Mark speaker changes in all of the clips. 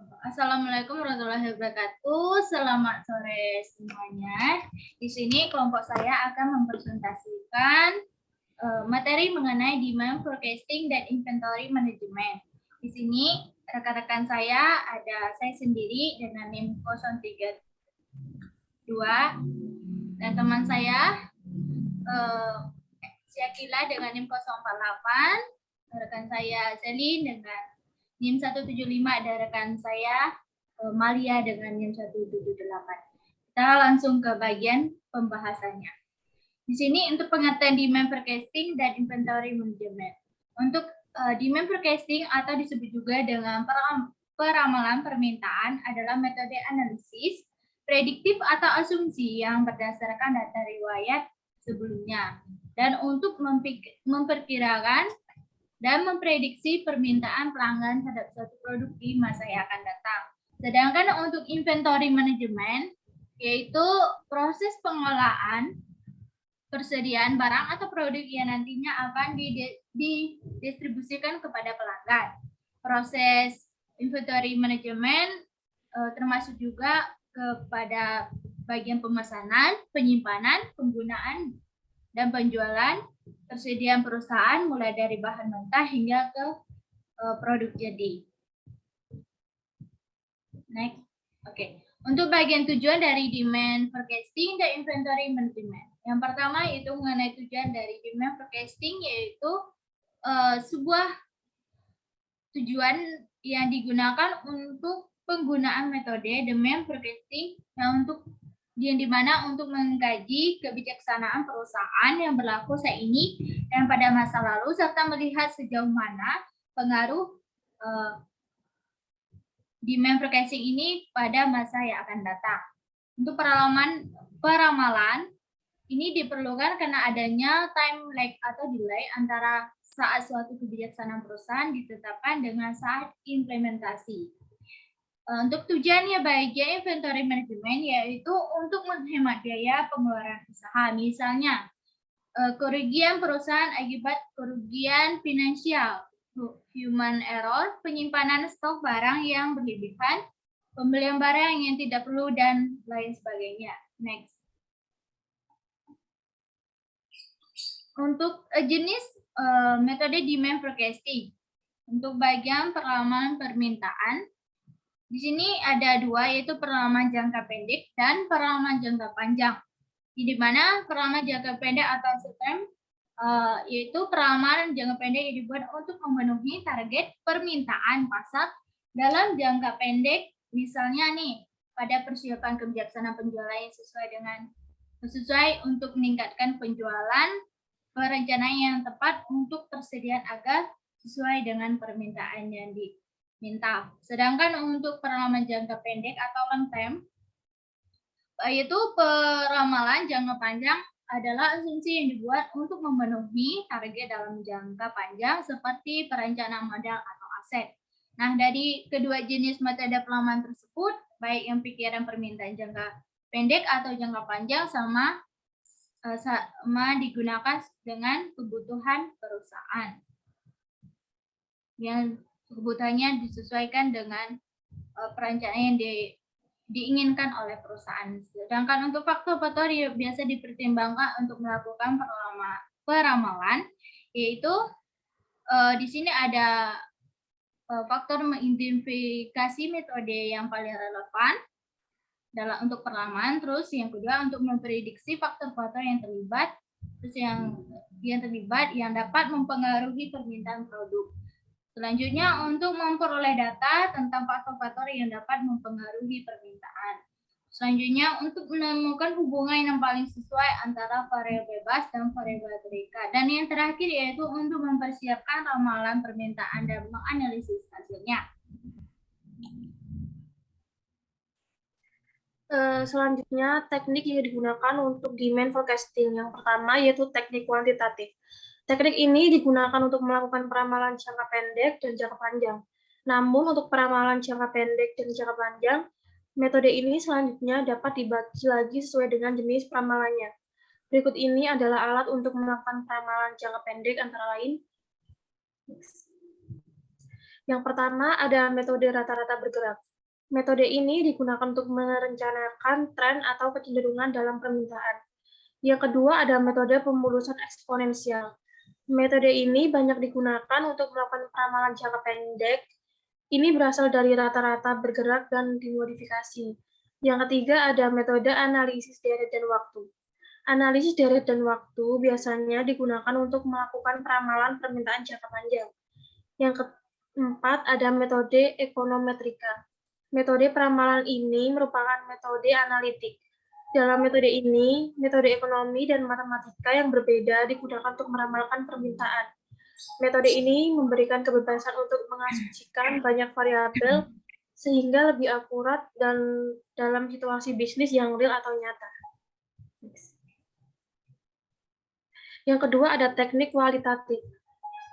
Speaker 1: Assalamualaikum warahmatullahi wabarakatuh. Selamat sore semuanya. Di sini kelompok saya akan mempresentasikan materi mengenai demand forecasting dan inventory management. Di sini rekan-rekan saya ada saya sendiri dengan NIM 032 dan teman saya Syakila dengan NIM 048, rekan saya Selin dengan NIM 175, ada rekan saya Malia dengan NIM 178. Kita langsung ke bagian pembahasannya. Di sini untuk pengertian demand forecasting dan inventory management. Untuk demand forecasting atau disebut juga dengan peramalan permintaan adalah metode analisis prediktif atau asumsi yang berdasarkan data riwayat sebelumnya dan untuk memperkirakan dan memprediksi permintaan pelanggan terhadap suatu produk di masa yang akan datang. Sedangkan untuk inventory management, yaitu proses pengolahan persediaan barang atau produk yang nantinya akan didistribusikan kepada pelanggan. Proses inventory management termasuk juga kepada bagian pemesanan, penyimpanan, penggunaan, dan penjualan persediaan perusahaan mulai dari bahan mentah hingga ke produk jadi. Next. Oke. Untuk bagian tujuan dari demand forecasting dan inventory management. Yang pertama itu mengenai tujuan dari demand forecasting, yaitu sebuah tujuan yang digunakan untuk penggunaan metode demand forecasting yang dimana untuk mengkaji kebijaksanaan perusahaan yang berlaku saat ini dan pada masa lalu serta melihat sejauh mana pengaruh demand forecasting ini pada masa yang akan datang. Untuk peramalan ini diperlukan karena adanya time lag atau delay antara saat suatu kebijaksanaan perusahaan ditetapkan dengan saat implementasi. Untuk tujuannya bagian inventory management yaitu untuk menghemat biaya pengeluaran usaha. Misalnya, kerugian perusahaan akibat kerugian finansial, human error, penyimpanan stok barang yang berlebihan, pembelian barang yang tidak perlu, dan lain sebagainya. Next. Untuk jenis metode demand forecasting. Untuk bagian peramalan permintaan, di sini ada dua, yaitu peramalan jangka pendek dan peramalan jangka panjang. Di mana peramalan jangka pendek atau short term yaitu peramalan jangka pendek yang dibuat untuk memenuhi target permintaan pasar dalam jangka pendek. Misalnya nih, pada persiapan kebijaksanaan penjualan yang sesuai untuk meningkatkan penjualan, perencanaan yang tepat untuk persediaan agar sesuai dengan permintaan yang diminta. Sedangkan untuk peramalan jangka pendek atau long term, yaitu peramalan jangka panjang adalah asumsi yang dibuat untuk memenuhi target dalam jangka panjang seperti perencanaan modal atau aset. Nah, dari kedua jenis metode peramalan tersebut, baik yang pikiran permintaan jangka pendek atau jangka panjang sama digunakan dengan kebutuhan perusahaan. Yang kebutuhannya disesuaikan dengan perencanaan yang diinginkan oleh perusahaan. Sedangkan untuk faktor-faktor yang biasa dipertimbangkan untuk melakukan peramalan, yaitu di sini ada faktor mengidentifikasi metode yang paling relevan untuk peramalan, terus yang kedua untuk memprediksi faktor-faktor yang terlibat, terus yang terlibat yang dapat mempengaruhi permintaan produk. Selanjutnya untuk memperoleh data tentang faktor-faktor yang dapat mempengaruhi permintaan. Selanjutnya untuk menemukan hubungan yang paling sesuai antara variabel bebas dan variabel terikat. Dan yang terakhir yaitu untuk mempersiapkan ramalan permintaan dan menganalisis hasilnya.
Speaker 2: Selanjutnya, teknik yang digunakan untuk demand forecasting. Yang pertama yaitu teknik kuantitatif. Teknik ini digunakan untuk melakukan peramalan jangka pendek dan jangka panjang. Namun untuk peramalan jangka pendek dan jangka panjang, metode ini selanjutnya dapat dibagi lagi sesuai dengan jenis peramalannya. Berikut ini adalah alat untuk melakukan peramalan jangka pendek antara lain. Yang pertama ada metode rata-rata bergerak. Metode ini digunakan untuk merencanakan tren atau kecenderungan dalam permintaan. Yang kedua ada metode pemulusan eksponensial. Metode ini banyak digunakan untuk melakukan peramalan jangka pendek. Ini berasal dari rata-rata bergerak dan dimodifikasi. Yang ketiga ada metode analisis deret dan waktu. Analisis deret dan waktu biasanya digunakan untuk melakukan peramalan permintaan jangka panjang. Yang keempat ada metode ekonometrika. Metode peramalan ini merupakan metode analitik. Dalam metode ini, metode ekonomi dan matematika yang berbeda digunakan untuk meramalkan permintaan. Metode ini memberikan kebebasan untuk mengasumsikan banyak variabel sehingga lebih akurat dan dalam situasi bisnis yang real atau nyata. Yang kedua ada teknik kualitatif.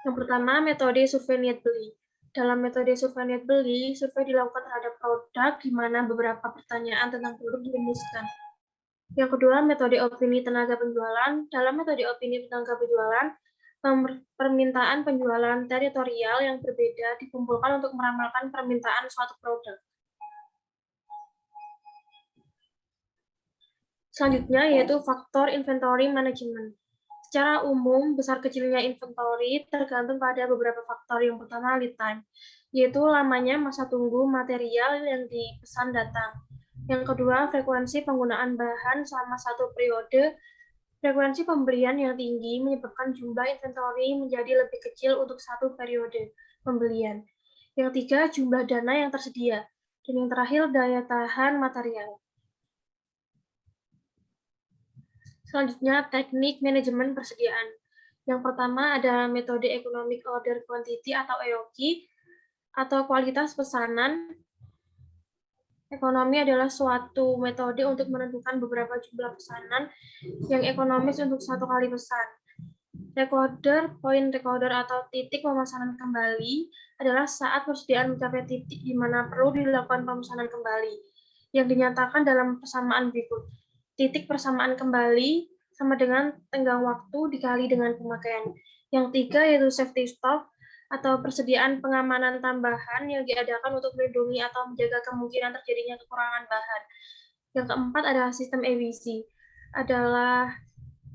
Speaker 2: Yang pertama, metode survei niat beli. Dalam metode survei niat beli, survei dilakukan terhadap produk di mana beberapa pertanyaan tentang produk dirumuskan. Yang kedua, metode opini tenaga penjualan. Dalam metode opini tenaga penjualan, permintaan penjualan teritorial yang berbeda dikumpulkan untuk meramalkan permintaan suatu produk. Selanjutnya yaitu faktor inventory management. Secara umum, besar kecilnya inventory tergantung pada beberapa faktor. Yang pertama, lead time, yaitu lamanya masa tunggu material yang dipesan datang. Yang kedua, frekuensi penggunaan bahan selama satu periode. Frekuensi pembelian yang tinggi menyebabkan jumlah inventory menjadi lebih kecil untuk satu periode pembelian. Yang tiga, jumlah dana yang tersedia. Dan yang terakhir, daya tahan material. Selanjutnya, teknik manajemen persediaan. Yang pertama ada metode Economic Order Quantity atau EOQ, atau kualitas pesanan. Ekonomi adalah suatu metode untuk menentukan beberapa jumlah pesanan yang ekonomis untuk satu kali pesan. Recorder, point recorder atau titik pemesanan kembali adalah saat persediaan mencapai titik di mana perlu dilakukan pemesanan kembali, yang dinyatakan dalam persamaan berikut. Titik persamaan kembali sama dengan tenggang waktu dikali dengan pemakaian. Yang tiga yaitu safety stock atau persediaan pengamanan tambahan yang diadakan untuk melindungi atau menjaga kemungkinan terjadinya kekurangan bahan. Yang keempat adalah sistem EBC, adalah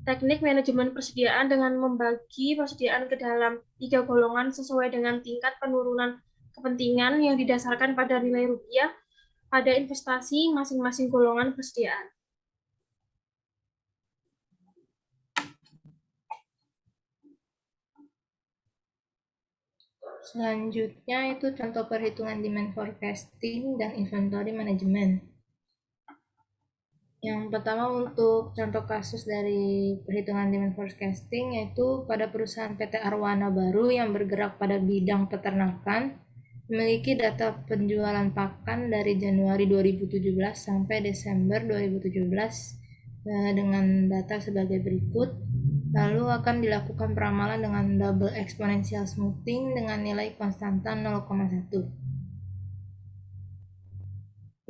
Speaker 2: teknik manajemen persediaan dengan membagi persediaan ke dalam 3 golongan sesuai dengan tingkat penurunan kepentingan yang didasarkan pada nilai rupiah pada investasi masing-masing golongan persediaan.
Speaker 3: Selanjutnya itu contoh perhitungan demand forecasting dan inventory management. Yang pertama untuk contoh kasus dari perhitungan demand forecasting yaitu pada perusahaan PT Arwana Baru yang bergerak pada bidang peternakan memiliki data penjualan pakan dari Januari 2017 sampai Desember 2017 dengan data sebagai berikut. Lalu akan dilakukan peramalan dengan double exponential smoothing dengan nilai konstanta 0,1.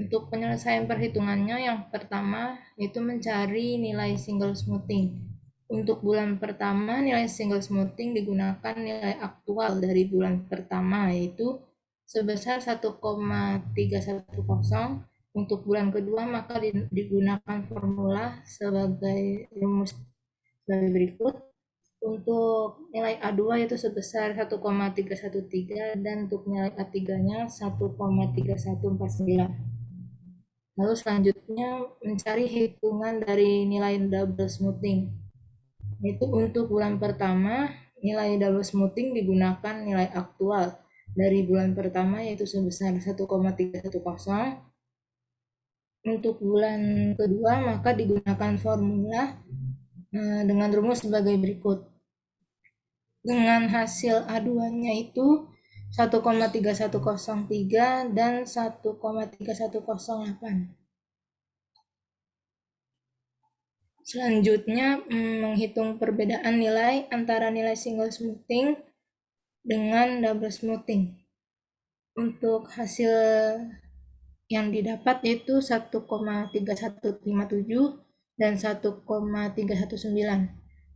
Speaker 3: Untuk penyelesaian perhitungannya yang pertama itu mencari nilai single smoothing. Untuk bulan pertama nilai single smoothing digunakan nilai aktual dari bulan pertama yaitu sebesar 1,310. Untuk bulan kedua maka digunakan formula sebagai rumus sebagai berikut. Untuk nilai A2 yaitu sebesar 1,313 dan untuk nilai A3-nya 1,3149. Lalu selanjutnya mencari hitungan dari nilai double smoothing. Yaitu untuk bulan pertama nilai double smoothing digunakan nilai aktual dari bulan pertama yaitu sebesar 1,310. Untuk bulan kedua maka digunakan formula dengan rumus sebagai berikut. Dengan hasil A2-nya itu 1,3103 dan 1,3108. Selanjutnya menghitung perbedaan nilai antara nilai single smoothing dengan double smoothing. Untuk hasil yang didapat yaitu 1,3157 dan 1,319.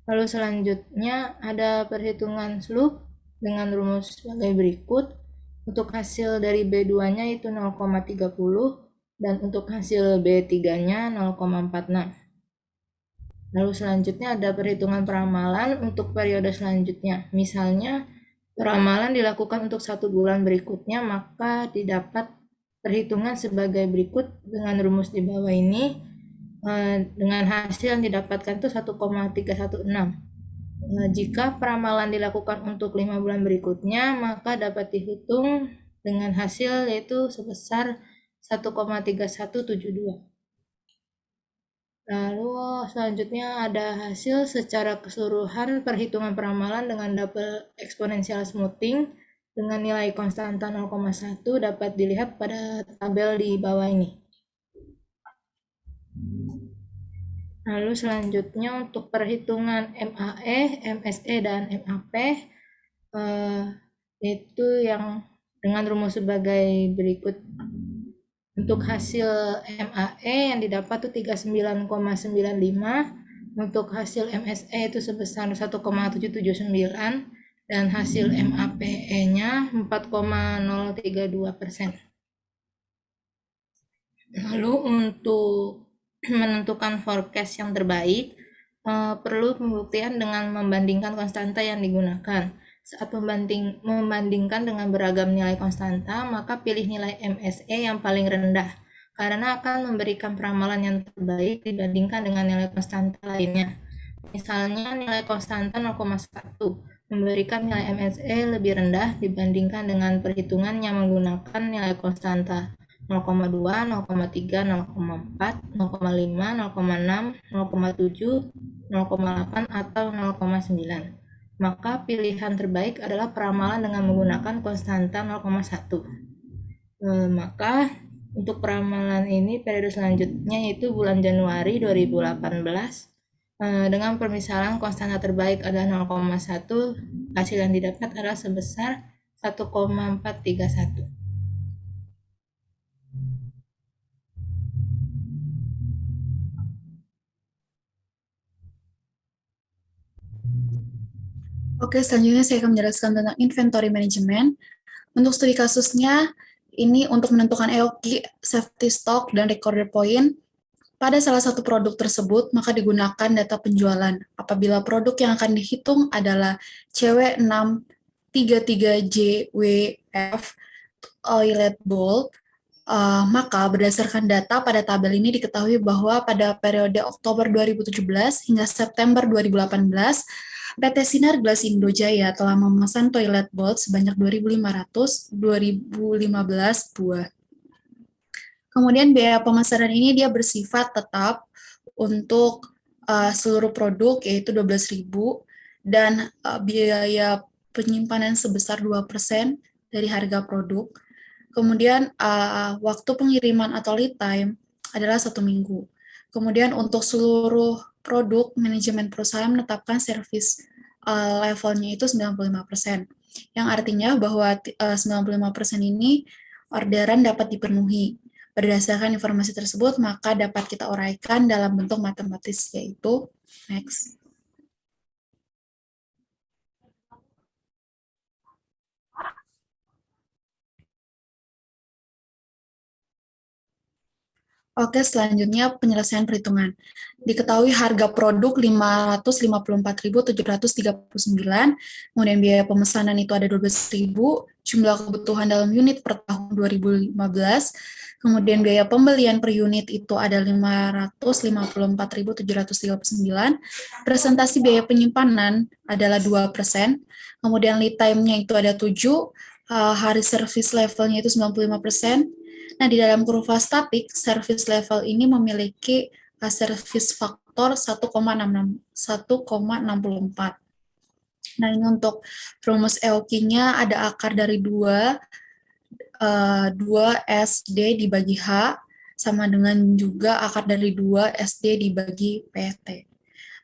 Speaker 3: Lalu selanjutnya ada perhitungan slope dengan rumus sebagai berikut. Untuk hasil dari B2-nya itu 0,30 dan untuk hasil B3-nya 0,46. Lalu selanjutnya ada perhitungan peramalan untuk periode selanjutnya. Misalnya, peramalan dilakukan untuk 1 bulan berikutnya, maka didapat perhitungan sebagai berikut dengan rumus di bawah ini. Dengan hasil yang didapatkan itu 1,316. Jika peramalan dilakukan untuk 5 bulan berikutnya, maka dapat dihitung dengan hasil yaitu sebesar 1,3172. Lalu selanjutnya ada hasil secara keseluruhan perhitungan peramalan dengan double exponential smoothing dengan nilai konstanta 0,1 dapat dilihat pada tabel di bawah ini. Lalu selanjutnya untuk perhitungan MAE, MSE, dan MAP itu yang dengan rumus sebagai berikut. Untuk hasil MAE yang didapat itu 39,95, untuk hasil MSE itu sebesar 1,779 dan hasil MAPE-nya 4,032%. Lalu untuk menentukan forecast yang terbaik, perlu pembuktian dengan membandingkan konstanta yang digunakan. Saat membandingkan dengan beragam nilai konstanta, maka pilih nilai MSE yang paling rendah, karena akan memberikan peramalan yang terbaik dibandingkan dengan nilai konstanta lainnya. Misalnya nilai konstanta 0,1 memberikan nilai MSE lebih rendah dibandingkan dengan perhitungan yang menggunakan nilai konstanta 0,2, 0,3, 0,4, 0,5, 0,6, 0,7, 0,8, atau 0,9. Maka pilihan terbaik adalah peramalan dengan menggunakan konstanta 0,1. Maka untuk peramalan ini periode selanjutnya yaitu bulan Januari 2018 dengan permisalan konstanta terbaik adalah 0,1, hasil yang didapat adalah sebesar 1,431.
Speaker 4: Oke, selanjutnya saya akan menjelaskan tentang inventory management. Untuk studi kasusnya, ini untuk menentukan EOQ, safety stock, dan recorder point. Pada salah satu produk tersebut, maka digunakan data penjualan. Apabila produk yang akan dihitung adalah CW633JWF Toilet Bowl, maka berdasarkan data pada tabel ini diketahui bahwa pada periode Oktober 2017 hingga September 2018, PT Sinar Glas Indojaya telah memesan toilet bowl sebanyak 2.515 buah. Kemudian biaya pemesanan ini dia bersifat tetap untuk seluruh produk yaitu 12.000 dan biaya penyimpanan sebesar 2% dari harga produk. Kemudian waktu pengiriman atau lead time adalah 1 minggu. Kemudian untuk seluruh produk, manajemen perusahaan menetapkan service levelnya itu 95%. Yang artinya bahwa 95% ini orderan dapat dipenuhi. Berdasarkan informasi tersebut, maka dapat kita uraikan dalam bentuk matematis, yaitu next. Oke, selanjutnya penyelesaian perhitungan. Diketahui harga produk 554.739, kemudian biaya pemesanan itu ada 12.000, jumlah kebutuhan dalam unit per tahun 2015, kemudian biaya pembelian per unit itu ada 554.739, presentasi biaya penyimpanan adalah 2%, kemudian lead time-nya itu ada 7, hari service levelnya itu 95%. Nah, di dalam kurva statik, service level ini memiliki service faktor 1,64. Nah, ini untuk rumus EOQ-nya ada akar dari 2 SD dibagi H, sama dengan juga akar dari 2 SD dibagi PT.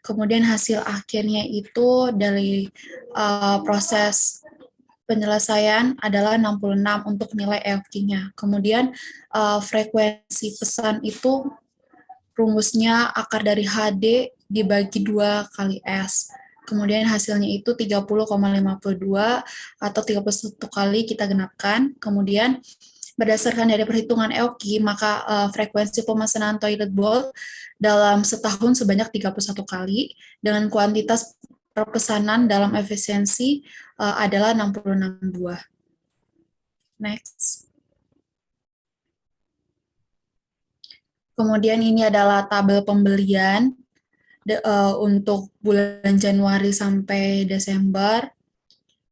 Speaker 4: Kemudian hasil akhirnya itu dari proses penyelesaian adalah 66 untuk nilai EFQ-nya. Kemudian frekuensi pesan itu rumusnya akar dari HD dibagi 2 kali S. kemudian hasilnya itu 30,52 atau 31 kali kita genapkan. Kemudian berdasarkan dari perhitungan EOKI, maka frekuensi pemesanan toilet bowl dalam setahun sebanyak 31 kali, dengan kuantitas perpesanan dalam efisiensi adalah 66 buah. Next. Kemudian ini adalah tabel pembelian untuk bulan Januari sampai Desember.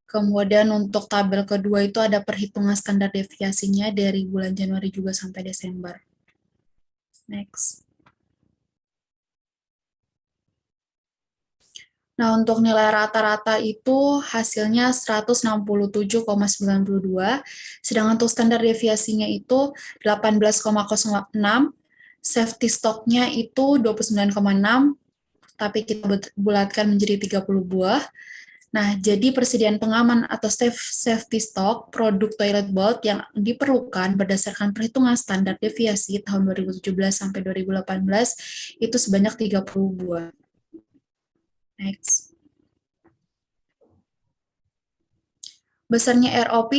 Speaker 4: Kemudian untuk tabel kedua itu ada perhitungan standar deviasinya dari bulan Januari juga sampai Desember. Next. Nah, untuk nilai rata-rata itu hasilnya 167,92, sedangkan untuk standar deviasinya itu 18,06, safety stock-nya itu 29,6, tapi kita bulatkan menjadi 30 buah. Nah, jadi persediaan pengaman atau safety stock produk toilet bowl yang diperlukan berdasarkan perhitungan standar deviasi tahun 2017 sampai 2018 itu sebanyak 30 buah. Next. Besarnya ROP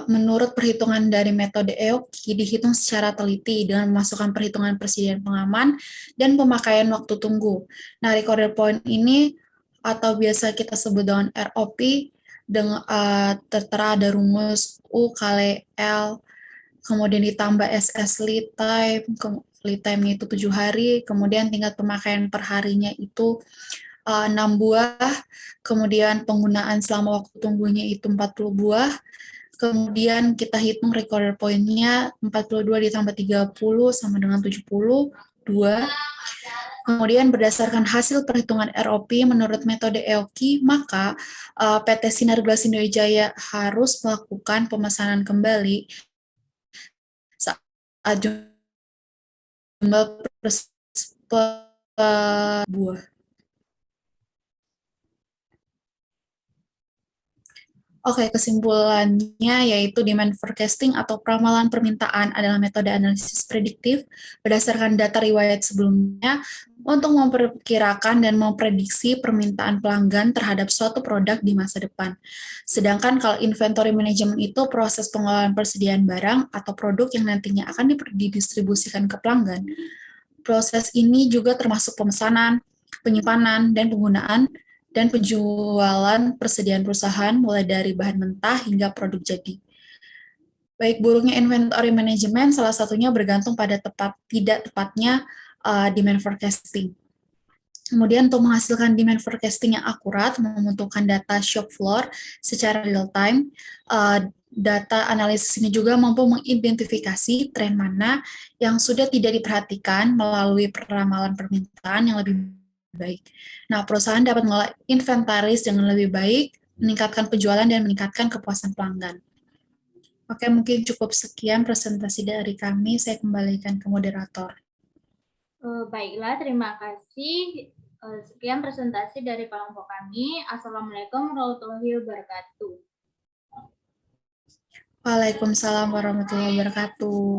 Speaker 4: menurut perhitungan dari metode EOKI dihitung secara teliti dengan memasukkan perhitungan persediaan pengaman dan pemakaian waktu tunggu. Nah, recorder point ini atau biasa kita sebut dengan ROP dengan tertera ada rumus U kali L, kemudian ditambah SS lead time itu 7 hari, kemudian tingkat pemakaian per harinya itu 6 buah, kemudian penggunaan selama waktu tunggunya itu 40 buah, kemudian kita hitung recorder point-nya 42 ditambah 30 sama dengan 72, kemudian berdasarkan hasil perhitungan ROP menurut metode EOKI, maka PT Sinar Gelas Indowijaya harus melakukan pemesanan kembali saat jumlah buah. Oke, kesimpulannya yaitu demand forecasting atau peramalan permintaan adalah metode analisis prediktif berdasarkan data riwayat sebelumnya untuk memperkirakan dan memprediksi permintaan pelanggan terhadap suatu produk di masa depan. Sedangkan kalau inventory management itu proses pengelolaan persediaan barang atau produk yang nantinya akan didistribusikan ke pelanggan. Proses ini juga termasuk pemesanan, penyimpanan, dan penggunaan dan penjualan persediaan perusahaan mulai dari bahan mentah hingga produk jadi. Baik buruknya inventory management salah satunya bergantung pada tidak tepatnya demand forecasting. Kemudian untuk menghasilkan demand forecasting yang akurat membutuhkan data shop floor secara real time. Data analisis ini juga mampu mengidentifikasi tren mana yang sudah tidak diperhatikan melalui peramalan permintaan yang lebih baik. Nah, perusahaan dapat mengelola inventaris dengan lebih baik, meningkatkan penjualan dan meningkatkan kepuasan pelanggan. Oke, mungkin cukup sekian presentasi dari kami. Saya kembalikan ke moderator.
Speaker 1: Baiklah, terima kasih. Sekian presentasi dari kelompok kami. Assalamualaikum warahmatullahi wabarakatuh.
Speaker 4: Waalaikumsalam warahmatullahi wabarakatuh.